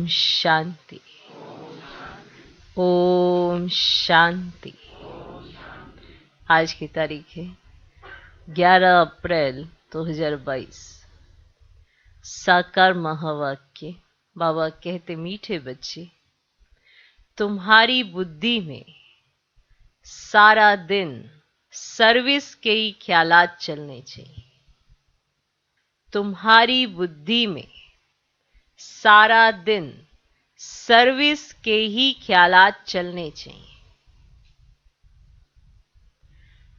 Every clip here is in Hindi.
शांति। ओम शांति। आज की तारीख है 11 अप्रैल 2022। साकार महावाक्य। बाबा कहते, मीठे बच्चे, तुम्हारी बुद्धि में सारा दिन सर्विस के ही ख्यालात चलने चाहिए। तुम्हारी बुद्धि में सारा दिन सर्विस के ही ख्यालात चलने चाहिए।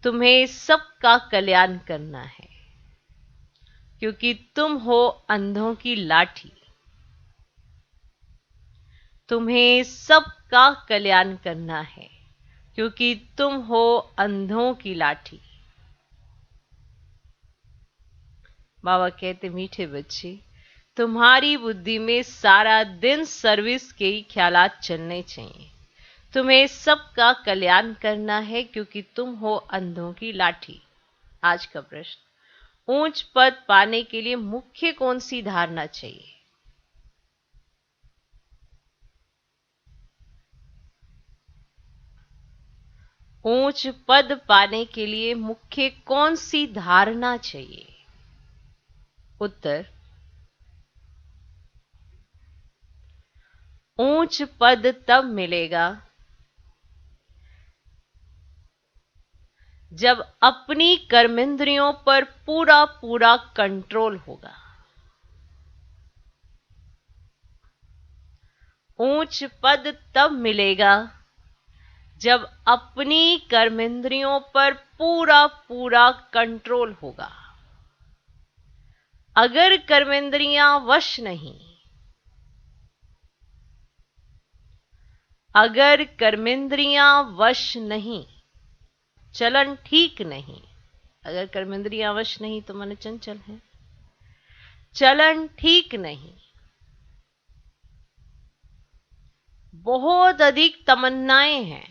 तुम्हें सबका कल्याण करना है, क्योंकि तुम हो अंधों की लाठी। तुम्हें सबका कल्याण करना है, क्योंकि तुम हो अंधों की लाठी। बाबा कहते, मीठे बच्चे, तुम्हारी बुद्धि में सारा दिन सर्विस के ही ख्यालात चलने चाहिए। तुम्हें सबका कल्याण करना है, क्योंकि तुम हो अंधों की लाठी। आज का प्रश्न, ऊंच पद पाने के लिए मुख्य कौन सी धारणा चाहिए? ऊंच पद पाने के लिए मुख्य कौन सी धारणा चाहिए? उत्तर, ऊंच पद तब मिलेगा जब अपनी कर्मेंद्रियों पर पूरा पूरा कंट्रोल होगा। ऊंच पद तब मिलेगा जब अपनी कर्मेंद्रियों पर पूरा पूरा कंट्रोल होगा। अगर कर्मेंद्रियां वश नहीं, अगर कर्मेंद्रियां वश नहीं, चलन ठीक नहीं। अगर कर्मेंद्रियां वश नहीं तो मन चंचल है, चलन ठीक नहीं, बहुत अधिक तमन्नाएं हैं,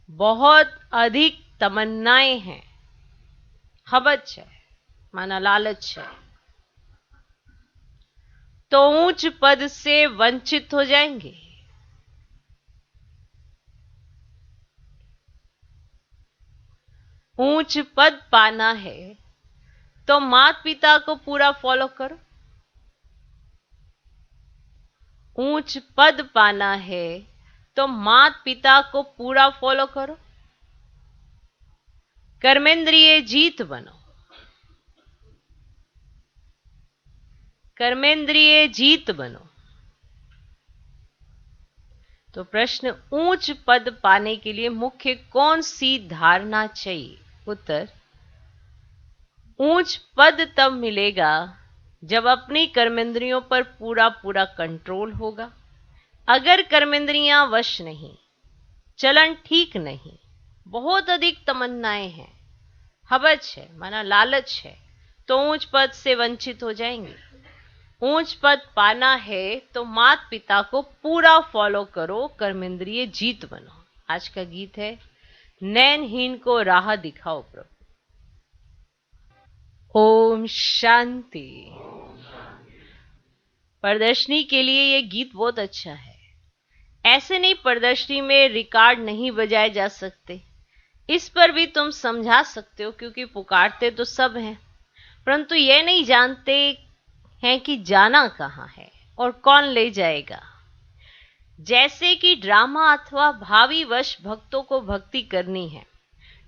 बहुत अधिक तमन्नाएं हैं, हबच है, माना लालच है, तो ऊंच पद से वंचित हो जाएंगे। ऊंच पद पाना है तो माता पिता को पूरा फॉलो करो। ऊंच पद पाना है तो माता पिता को पूरा फॉलो करो। कर्मेंद्रिय जीत बनो, कर्मेंद्रिय जीत बनो। तो प्रश्न, ऊंच पद पाने के लिए मुख्य कौन सी धारणा चाहिए? उत्तर, ऊंच पद तब मिलेगा जब अपनी कर्मेंद्रियों पर पूरा पूरा कंट्रोल होगा। अगर कर्मेंद्रियां वश नहीं, चलन ठीक नहीं, बहुत अधिक तमन्नाएं हैं, हवच है, माना लालच है, तो ऊंच पद से वंचित हो जाएंगे। ऊंच पद पाना है तो माता पिता को पूरा फॉलो करो, कर्मेंद्रिय जीत बनो। आज का गीत है, नैनहीन को राह दिखाओ प्रभु। ओम शांति। प्रदर्शनी के लिए यह गीत बहुत अच्छा है। ऐसे नहीं, प्रदर्शनी में रिकॉर्ड नहीं बजाए जा सकते, इस पर भी तुम समझा सकते हो, क्योंकि पुकारते तो सब हैं, परंतु यह नहीं जानते हैं कि जाना कहां है और कौन ले जाएगा। जैसे कि ड्रामा अथवा भावी वश भक्तों को भक्ति करनी है,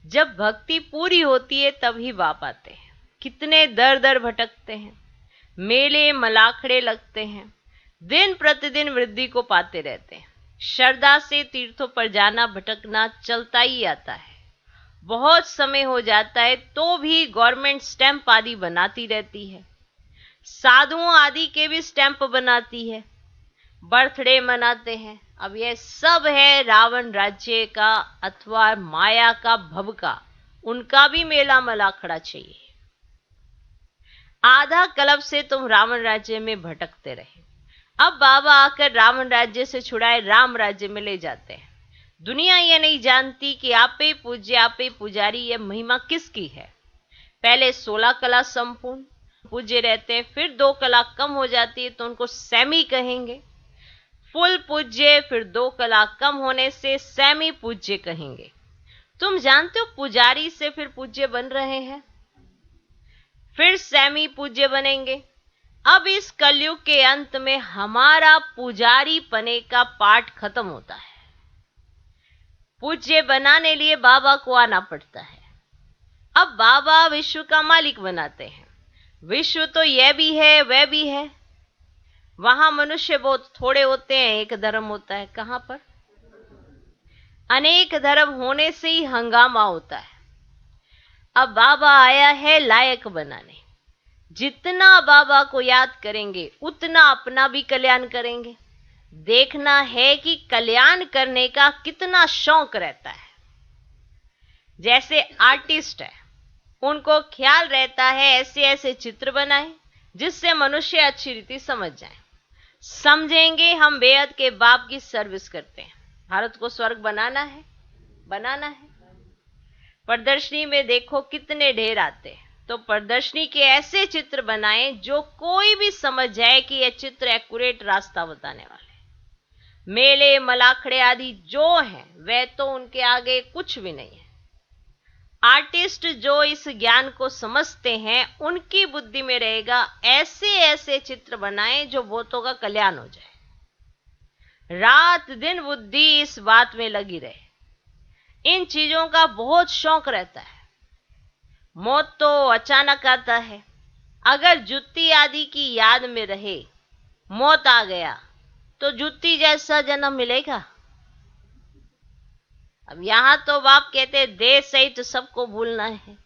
जब भक्ति पूरी होती है तभी बाप आते हैं। कितने दर दर भटकते हैं, मेले मलाखड़े लगते हैं, दिन प्रतिदिन वृद्धि को पाते रहते हैं। श्रद्धा से तीर्थों पर जाना भटकना चलता ही आता है। बहुत समय हो जाता है तो भी गवर्नमेंट स्टैंप आदि बनाती रहती है, साधुओं आदि के भी स्टैंप बनाती है, बर्थडे मनाते हैं। अब यह सब है रावण राज्य का अथवा माया का भव का, उनका भी मेला मलाखड़ा चाहिए। आधा कल्प से तुम रावण राज्य में भटकते रहे, अब बाबा आकर रावण राज्य से छुड़ाए राम राज्य में ले जाते हैं। दुनिया यह नहीं जानती कि आपे पूज्य आपे पुजारी, यह महिमा किसकी है। पहले 16 कला संपूर्ण, पूज्य रहते हैं, फिर 2 कला कम हो जाती है तो उनको सेमी कहेंगे। फुल पूज्य, फिर 2 कला कम होने से सेमी पूज्य कहेंगे। तुम जानते हो पुजारी से फिर पूज्य बन रहे हैं, फिर सेमी पूज्य बनेंगे। अब इस कलयुग के अंत में हमारा पुजारी पने का पाठ खत्म होता है। पूज्य बनाने लिए बाबा को आना पड़ता है। अब बाबा विश्व का मालिक बनाते हैं। विश्व तो यह भी है वह भी है। वहां मनुष्य बहुत थोड़े होते हैं, एक धर्म होता है। कहां पर? अनेक धर्म होने से ही हंगामा होता है। अब बाबा आया है लायक बनाने। जितना बाबा को याद करेंगे उतना अपना भी कल्याण करेंगे। देखना है कि कल्याण करने का कितना शौक रहता है। जैसे आर्टिस्ट है, उनको ख्याल रहता है ऐसे ऐसे चित्र बनाएं जिससे मनुष्य अच्छी रीति समझ जाए, समझेंगे हम बेहद के बाप की सर्विस करते हैं। भारत को स्वर्ग बनाना है, बनाना है। प्रदर्शनी में देखो कितने ढेर आते हैं, तो प्रदर्शनी के ऐसे चित्र बनाएं जो कोई भी समझ जाए कि यह चित्र एक्यूरेट रास्ता बताने वाले। मेले मलाखड़े आदि जो हैं वह तो उनके आगे कुछ भी नहीं है। आर्टिस्ट जो इस ज्ञान को समझते हैं उनकी बुद्धि में रहेगा ऐसे ऐसे चित्र बनाएं जो बहुतों का कल्याण हो जाए। रात दिन बुद्धि इस बात में लगी रहे। इन चीजों का बहुत शौक रहता है। मौत तो अचानक आता है। अगर जुत्ती आदि की याद में रहे मौत आ गया तो जुत्ती जैसा जन्म मिलेगा। अब यहां तो बाप कहते देह सहित सबको भूलना है।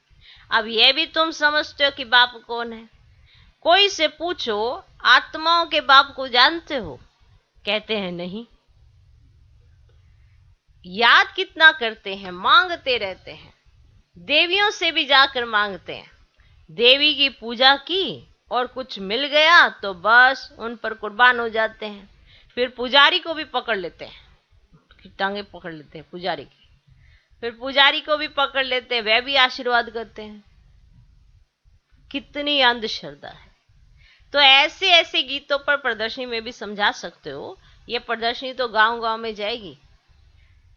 अब यह भी तुम समझते हो कि बाप कौन है। कोई से पूछो आत्माओं के बाप को जानते हो? कहते हैं नहीं। याद कितना करते हैं, मांगते रहते हैं। देवियों से भी जाकर मांगते हैं। देवी की पूजा की और कुछ मिल गया तो बस उन पर कुर्बान हो जाते हैं। फिर पुजारी को भी पकड़ लेते हैं, टांगे पकड़ लेते हैं पुजारी की। फिर पुजारी को भी पकड़ लेते हैं, वह भी आशीर्वाद करते हैं। कितनी अंधश्रद्धा है। तो ऐसे ऐसे गीतों पर प्रदर्शनी में भी समझा सकते हो। यह प्रदर्शनी तो गांव गांव में जाएगी।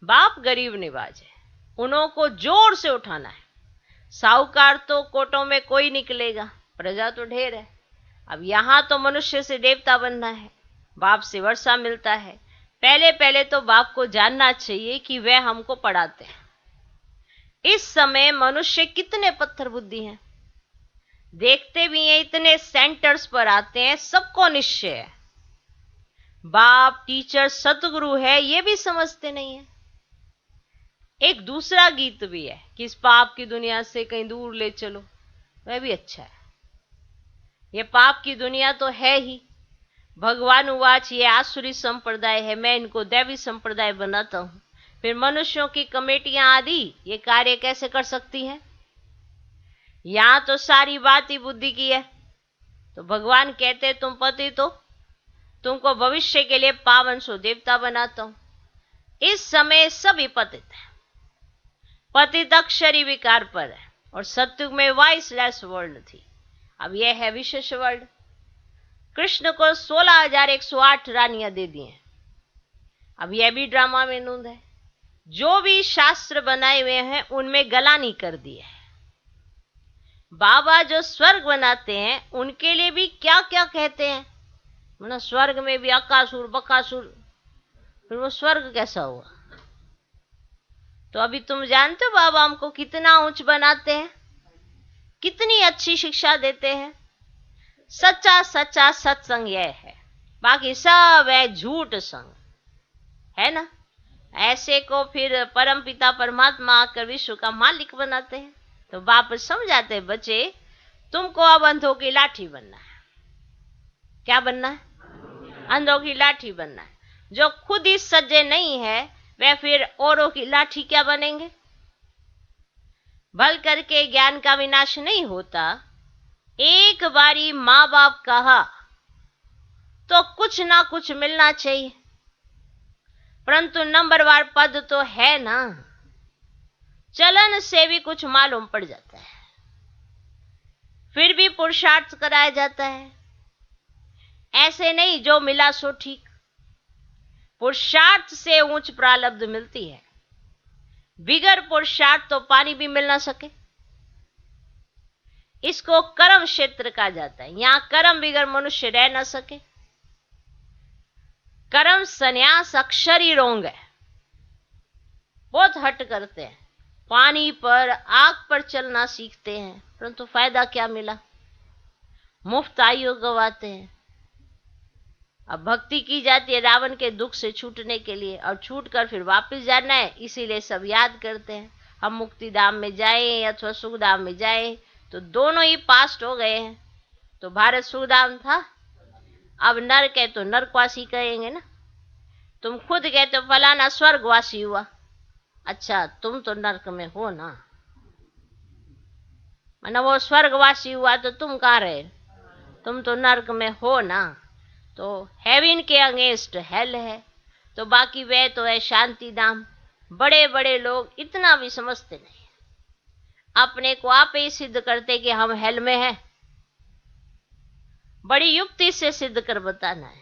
बाप गरीब निवाज है, उन्हों को जोर से उठाना है। साहूकार तो कोटों में कोई निकलेगा, प्रजा तो ढेर है। अब यहां तो मनुष्य से देवता बनना है। बाप से वर्षा मिलता है। पहले पहले तो बाप को जानना चाहिए कि वह हमको पढ़ाते हैं। इस समय मनुष्य कितने पत्थर बुद्धि हैं। देखते भी हैं, इतने सेंटर्स पर आते हैं, सबको निश्चय है बाप टीचर सतगुरु है, ये भी समझते नहीं है। एक दूसरा गीत भी है कि इस पाप की दुनिया से कहीं दूर ले चलो, वह भी अच्छा है। यह पाप की दुनिया तो है ही। भगवान उवाच, ये आसुरी संप्रदाय है, मैं इनको दैवी संप्रदाय बनाता हूं। फिर मनुष्यों की कमेटियां आदि ये कार्य कैसे कर सकती हैं? यहां तो सारी बात ही बुद्धि की है। तो भगवान कहते तुम पतित हो, तुमको भविष्य के लिए पावन सो देवता बनाता हूं। इस समय सभी पतित है। पतित अक्षरी विकार पर है और सत्युग में वाइसलेस वर्ल्ड थी। अब यह है विशेष वर्ल्ड। कृष्ण को 16,108 रानियां दे दी हैं। अब यह भी ड्रामा में नूंद है। जो भी शास्त्र बनाए हुए हैं उनमें गलानी कर दी है। बाबा जो स्वर्ग बनाते हैं उनके लिए भी क्या क्या कहते हैं। मतलब स्वर्ग में भी अकासुर बकासुर, फिर वो स्वर्ग कैसा हुआ? तो अभी तुम जानते हो बाबा हमको कितना ऊंच बनाते हैं, कितनी अच्छी शिक्षा देते हैं। सच्चा सच्चा सत्संग यह है, बाकी सब है झूठ संग, है ना। ऐसे को फिर परमपिता परमात्मा आकर विश्व का मालिक बनाते हैं। तो बाप समझाते हैं, बच्चे तुमको अब अंधों की लाठी बनना है। क्या बनना है? अंधों की लाठी बनना है। जो खुद ही सज्जे नहीं है वह फिर औरों की लाठी क्या बनेंगे? भल करके ज्ञान का विनाश नहीं होता। एक बारी माँ बाप कहा तो कुछ ना कुछ मिलना चाहिए, परंतु नंबरवार पद तो है ना, चलन से भी कुछ मालूम पड़ जाता है। फिर भी पुरुषार्थ कराया जाता है। ऐसे नहीं जो मिला सो ठीक। पुरुषार्थ से उच्च प्रारब्ध मिलती है। बिगर पुरुषार्थ तो पानी भी मिल ना सके। इसको कर्म क्षेत्र कहा जाता है। यहां कर्म बिगर मनुष्य रह ना सके। कर्म संन्यास अक्षर ही रोंग है। बहुत हट करते हैं, पानी पर आग पर चलना सीखते हैं, परंतु फायदा क्या मिला? मुफ्त आयु गवाते हैं। अब भक्ति की जाती है रावण के दुख से छूटने के लिए, और छूट कर फिर वापस जाना है, इसीलिए सब याद करते हैं हम मुक्ति धाम में जाएं अथवा सुख धाम में जाएं। तो दोनों ही पास्ट हो गए हैं। तो भारत सुख धाम था, अब नरक है तो नरकवासी कहेंगे ना। तुम खुद कहते हो फलाना स्वर्गवासी हुआ, अच्छा तुम तो नरक में हो ना, मतलब वो स्वर्गवासी हुआ तो तुम कहाँ रहे? तुम तो नरक में हो ना। तो हेवन के अगेंस्ट हेल है, तो बाकी वे तो है शांति धाम। बड़े बड़े लोग इतना भी समझते नहीं, अपने को आप ही सिद्ध करते कि हम हेल में हैं। बड़ी युक्ति से सिद्ध कर बताना है।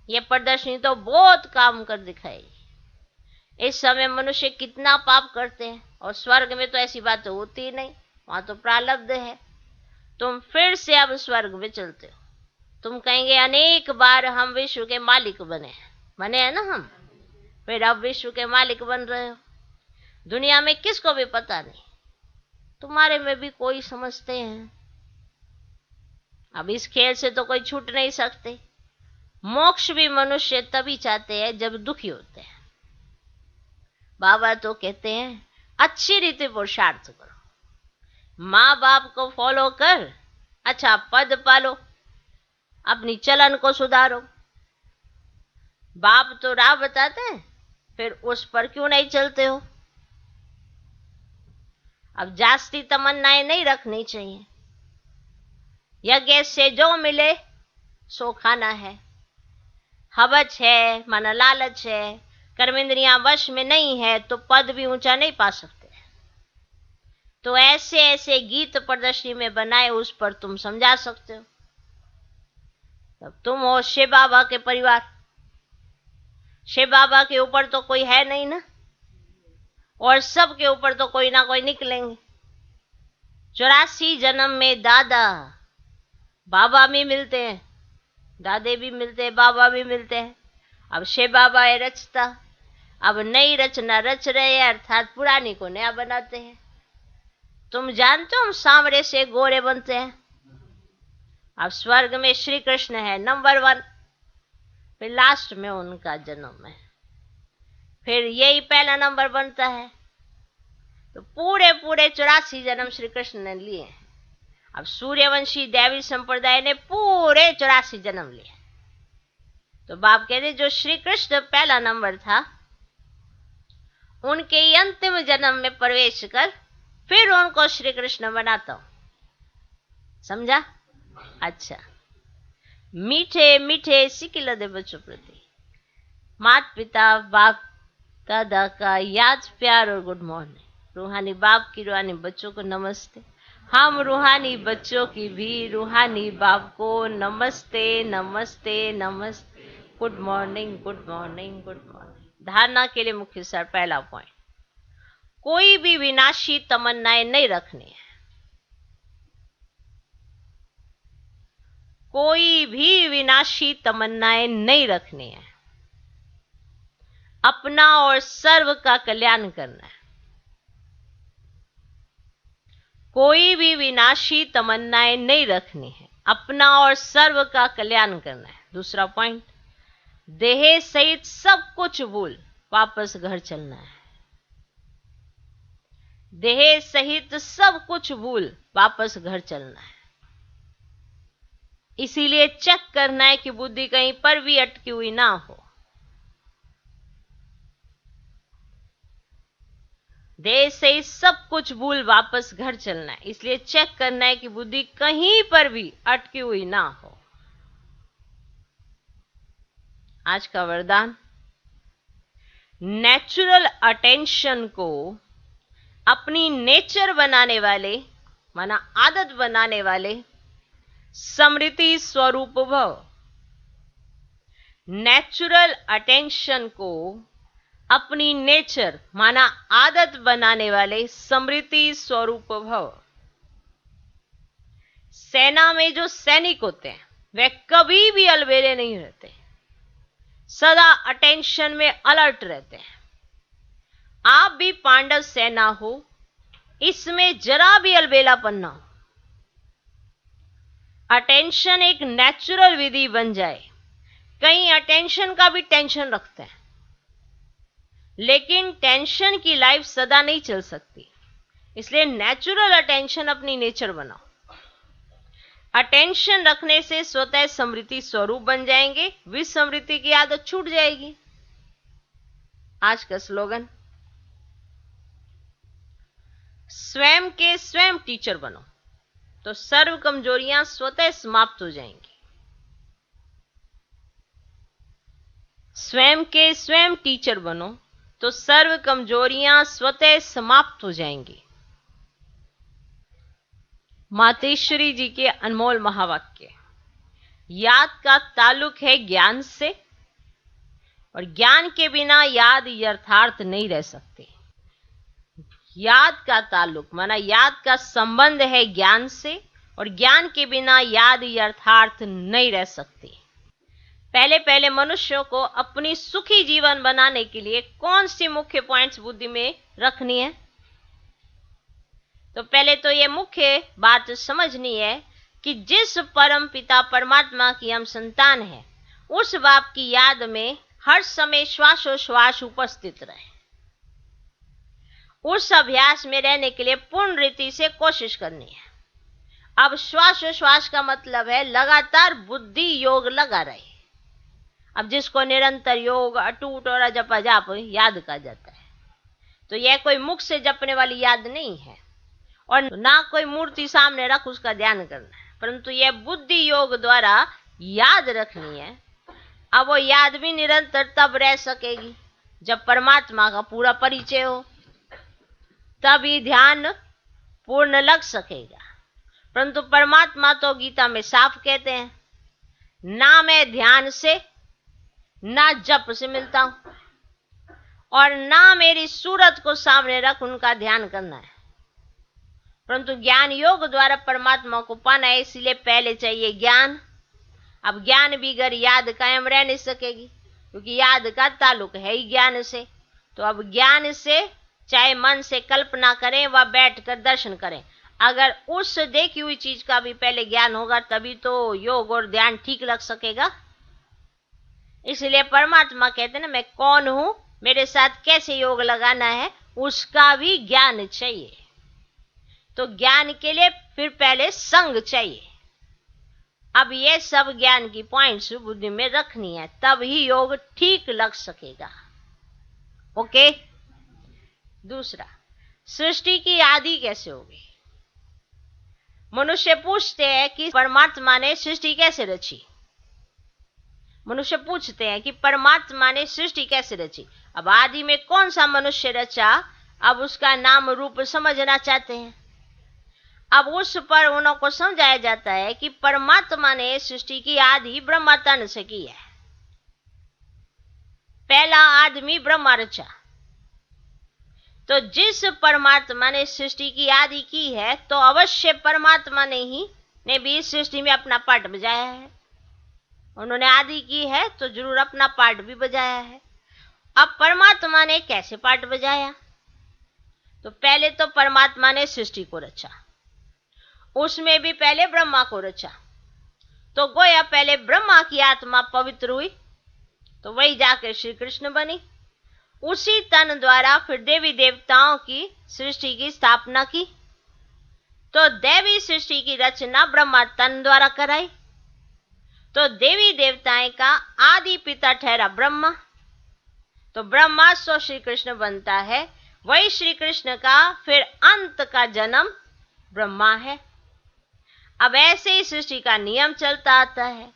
ये प्रदर्शनी तो बहुत काम कर दिखाएगी। इस समय मनुष्य कितना पाप करते हैं, और स्वर्ग में तो ऐसी बात होती ही नहीं, वहां तो प्रारब्ध है। तुम फिर से अब स्वर्ग में चलते हो। तुम कहेंगे अनेक बार हम विश्व के मालिक बने हैं ना हम, फिर अब विश्व के मालिक बन रहे हो। दुनिया में किसको भी पता नहीं, तुम्हारे में भी कोई समझते हैं। अब इस खेल से तो कोई छूट नहीं सकते। मोक्ष भी मनुष्य तभी चाहते हैं जब दुखी होते हैं। बाबा तो कहते हैं अच्छी रीति पुरुषार्थ करो, माँ बाप को फॉलो कर, अच्छा पद पालो, अपनी चलन को सुधारो। बाप तो राह बताते हैं, फिर उस पर क्यों नहीं चलते हो? अब जास्ती तमन्नाएं नहीं रखनी चाहिए। यज्ञ से जो मिले सो खाना है। हवच है, माना लालच है, कर्मेंद्रियां वश में नहीं है, तो पद भी ऊंचा नहीं पा सकते। तो ऐसे ऐसे गीत प्रदर्शनी में बनाए, उस पर तुम समझा सकते हो। तब तुम हो शिव बाबा के परिवार। शिव बाबा के ऊपर तो कोई है नहीं ना, और सबके ऊपर तो कोई ना कोई निकलेंगे। 84 जन्म में दादा बाबा भी मिलते हैं, दादे भी मिलते हैं, बाबा भी मिलते हैं। अब शिव बाबा है रचता, अब नई रचना रच रहे हैं, अर्थात पुरानी को नया बनाते हैं। तुम जानते हो हम सांवरे से गोरे बनते हैं। अब स्वर्ग में श्री कृष्ण है नंबर 1, फिर लास्ट में उनका जन्म है, फिर यही पहला नंबर बनता है। तो पूरे पूरे 84 जन्म श्री कृष्ण ने लिए हैं। अब सूर्यवंशी दैवी संप्रदाय ने पूरे 84 जन्म लिए। तो बाप कहते जो श्री कृष्ण पहला नंबर था, उनके अंतिम जन्म में प्रवेश कर फिर उनको श्री कृष्ण बनाता हूं। समझा? अच्छा, मीठे मीठे सिकिल दे बच्चों प्रति माता पिता बाप दादा का याद प्यार और गुड मॉर्निंग। रूहानी बाप की रूहानी बच्चों को नमस्ते। हम रूहानी बच्चों की भी रूहानी बाप को नमस्ते नमस्ते नमस्ते। Good morning good morning good morning. धारणा के लिए मुख्य सर पहला पॉइंट, कोई भी विनाशी तमन्नाएं नहीं रखनी है। कोई भी विनाशी तमन्नाएं नहीं रखनी है। अपना और सर्व का कल्याण करना है। कोई भी विनाशी तमन्नाएं नहीं रखनी है, अपना और सर्व का कल्याण करना है। दूसरा पॉइंट, देह सहित सब कुछ भूल वापस घर चलना है। देह सहित सब कुछ भूल वापस घर चलना है। इसीलिए चेक करना है कि बुद्धि कहीं पर भी अटकी हुई ना हो। देह से सब कुछ भूल वापस घर चलना है, इसलिए चेक करना है कि बुद्धि कहीं पर भी अटकी हुई ना हो। आज का वरदान, नेचुरल अटेंशन को अपनी नेचर बनाने वाले, माना आदत बनाने वाले स्मृति स्वरूप भव। नेचुरल अटेंशन को अपनी नेचर माना आदत बनाने वाले स्मृति स्वरूप भव। सेना में जो सैनिक होते हैं वे कभी भी अलबेले नहीं रहते, सदा अटेंशन में अलर्ट रहते हैं। आप भी पांडव सेना हो, इसमें जरा भी अलबेलापन ना हो। अटेंशन एक नेचुरल विधि बन जाए। कहीं अटेंशन का भी टेंशन रखते हैं, लेकिन टेंशन की लाइफ सदा नहीं चल सकती, इसलिए नेचुरल अटेंशन अपनी नेचर बनाओ। अटेंशन रखने से स्वतः स्मृति स्वरूप बन जाएंगे, विस्मृति की आदत छूट जाएगी। आज का स्लोगन, स्वयं के स्वयं टीचर बनो तो सर्व कमजोरियां स्वतः समाप्त हो जाएंगी। स्वयं के स्वयं टीचर बनो तो सर्व कमजोरियां स्वतः समाप्त हो जाएंगी। मातेश्वरी जी के अनमोल महावाक्य। याद का ताल्लुक है ज्ञान से, और ज्ञान के बिना याद यथार्थ नहीं रह सकती। याद का ताल्लुक माना याद का संबंध है ज्ञान से, और ज्ञान के बिना याद यथार्थ नहीं रह सकती। पहले पहले मनुष्यों को अपनी सुखी जीवन बनाने के लिए कौन सी मुख्य पॉइंट्स बुद्धि में रखनी है? तो पहले तो ये मुख्य बात समझनी है कि जिस परम पिता परमात्मा की हम संतान हैं, उस बाप की याद में हर समय श्वासोश्वास उपस्थित रहे। उस अभ्यास में रहने के लिए पूर्ण रीति से कोशिश करनी है। अब श्वासोश्वास का मतलब है लगातार बुद्धि योग लगा रहे। अब जिसको निरंतर योग, अटूट और अजप अजाप याद कहा जाता है, तो यह कोई मुख से जपने वाली याद नहीं है, और ना कोई मूर्ति सामने रख उसका ध्यान करना है, परंतु यह बुद्धि योग द्वारा याद रखनी है। अब वो याद भी निरंतर तब रह सकेगी जब परमात्मा का पूरा परिचय हो, तभी ध्यान पूर्ण लग सकेगा। परंतु परमात्मा तो गीता में साफ कहते हैं, ना मैं ध्यान से ना जप से मिलता हूं, और ना मेरी सूरत को सामने रख उनका ध्यान करना है। परंतु ज्ञान योग द्वारा परमात्मा को पाना है, इसलिए पहले चाहिए ज्ञान। अब ज्ञान बिगर याद कायम रह नहीं सकेगी, क्योंकि याद का ताल्लुक है ही ज्ञान से। तो अब ज्ञान से चाहे मन से कल्पना करें व बैठकर दर्शन करें, अगर उस देखी हुई चीज का भी पहले ज्ञान होगा तभी तो योग और ध्यान ठीक लग सकेगा। इसलिए परमात्मा कहते हैं ना, मैं कौन हूं, मेरे साथ कैसे योग लगाना है, उसका भी ज्ञान चाहिए। तो ज्ञान के लिए फिर पहले संग चाहिए। अब ये सब ज्ञान की पॉइंट्स बुद्धि में रखनी है, तब ही योग ठीक लग सकेगा। ओके। दूसरा, सृष्टि की आदि कैसे होगी? मनुष्य पूछते हैं कि परमात्मा ने सृष्टि कैसे रची। मनुष्य पूछते हैं कि परमात्मा ने सृष्टि कैसे रची। अब आदि में कौन सा मनुष्य रचा, अब उसका नाम रूप समझना चाहते हैं। अब उस पर उनको समझाया जाता है कि परमात्मा ने सृष्टि की आदि ब्रह्मा तन से की है। पहला आदमी ब्रह्मा रचा। तो जिस परमात्मा ने सृष्टि की आदि की है, तो अवश्य परमात्मा ने भी इस सृष्टि में अपना पार्ट बजाया है। उन्होंने आदि की है तो जरूर अपना पार्ट भी बजाया है। अब परमात्मा ने कैसे पार्ट बजाया? तो पहले तो परमात्मा ने सृष्टि को रचा, उसमें भी पहले ब्रह्मा को रचा। तो गोया पहले ब्रह्मा की आत्मा पवित्र हुई, तो वही जाकर श्री कृष्ण बनी। उसी तन द्वारा फिर देवी देवताओं की सृष्टि की स्थापना की। तो देवी सृष्टि की रचना ब्रह्मा तन द्वारा कराई। तो देवी देवताएं का आदि पिता ठहरा ब्रह्मा। तो ब्रह्मा सो श्री कृष्ण बनता है। वही श्री कृष्ण का फिर अंत का जन्म ब्रह्मा है। अब ऐसे ही सृष्टि का नियम चलता आता है।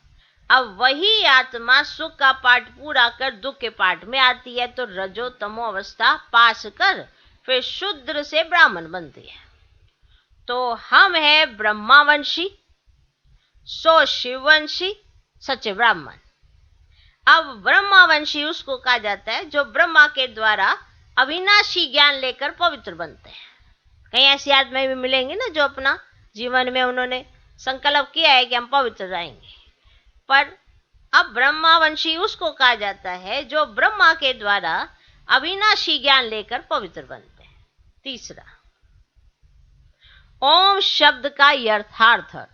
अब वही आत्मा सुख का पाठ पूरा कर दुख के पाठ में आती है, तो रजो तमो अवस्था पास कर फिर शूद्र से ब्राह्मण बनती है। तो हम हैं ब्रह्मावंशी। सो शिववंशी सच्चे ब्राह्मण। अब ब्रह्मावंशी उसको कहा जाता है जो ब्रह्मा के द्वारा अविनाशी ज्ञान लेकर पवित्र बनते हैं। कई ऐसी आत्माएं भी मिलेंगी ना जो अपना जीवन में उन्होंने संकल्प किया है कि हम पवित्र रहेंगे, पर अब ब्रह्मावंशी उसको कहा जाता है जो ब्रह्मा के द्वारा अविनाशी ज्ञान लेकर पवित्र बनते हैं। तीसरा, ओम शब्द का यथार्थ अर्थ।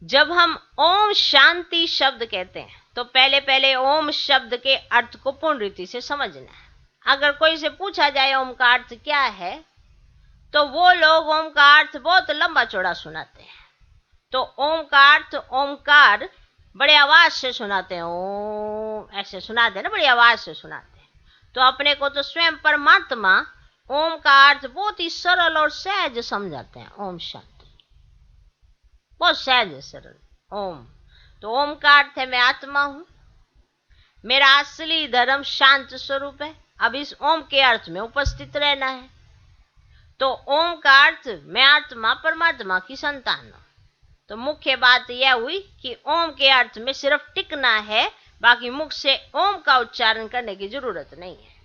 जब हम ओम शांति शब्द कहते हैं तो पहले पहले ओम शब्द के अर्थ को पूर्ण रीति से समझना है। अगर कोई से पूछा जाए ओम का अर्थ क्या है, तो वो लोग ओम का अर्थ बहुत लंबा चौड़ा सुनाते हैं। तो ओम का अर्थ ओमकार बड़े आवाज से सुनाते हैं, ओम ऐसे सुनाते हैं ना, बड़ी आवाज से सुनाते हैं। तो अपने को तो स्वयं परमात्मा ओम का अर्थ बहुत ही सरल और सहज समझाते हैं। ओम शांति बहुत सहज सरल ओम। तो ओम का अर्थ है मैं आत्मा हूं, मेरा असली धर्म शांत स्वरूप है। अब इस ओम के अर्थ में उपस्थित रहना है। तो ओम का अर्थ मैं आत्मा परमात्मा की संतान हूं। तो मुख्य बात यह हुई कि ओम के अर्थ में सिर्फ टिकना है, बाकी मुख से ओम का उच्चारण करने की जरूरत नहीं है।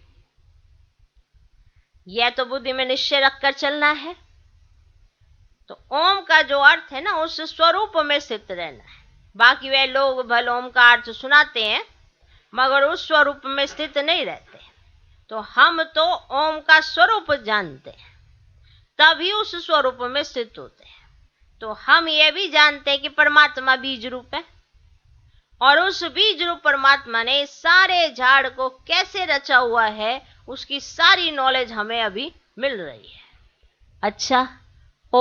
यह तो बुद्धि में निश्चय रखकर चलना है। तो ओम का जो अर्थ है ना, उस स्वरूप में स्थित रहना है। बाकी वे लोग भले ओम का अर्थ सुनाते हैं मगर उस स्वरूप में स्थित नहीं रहते। तो हम तो ओम का स्वरूप जानते हैं, तभी उस स्वरूप में स्थित होते हैं। तो हम ये भी जानते हैं कि परमात्मा बीज रूप है, और उस बीज रूप परमात्मा ने सारे झाड़ को कैसे रचा हुआ है उसकी सारी नॉलेज हमें अभी मिल रही है। अच्छा, ओ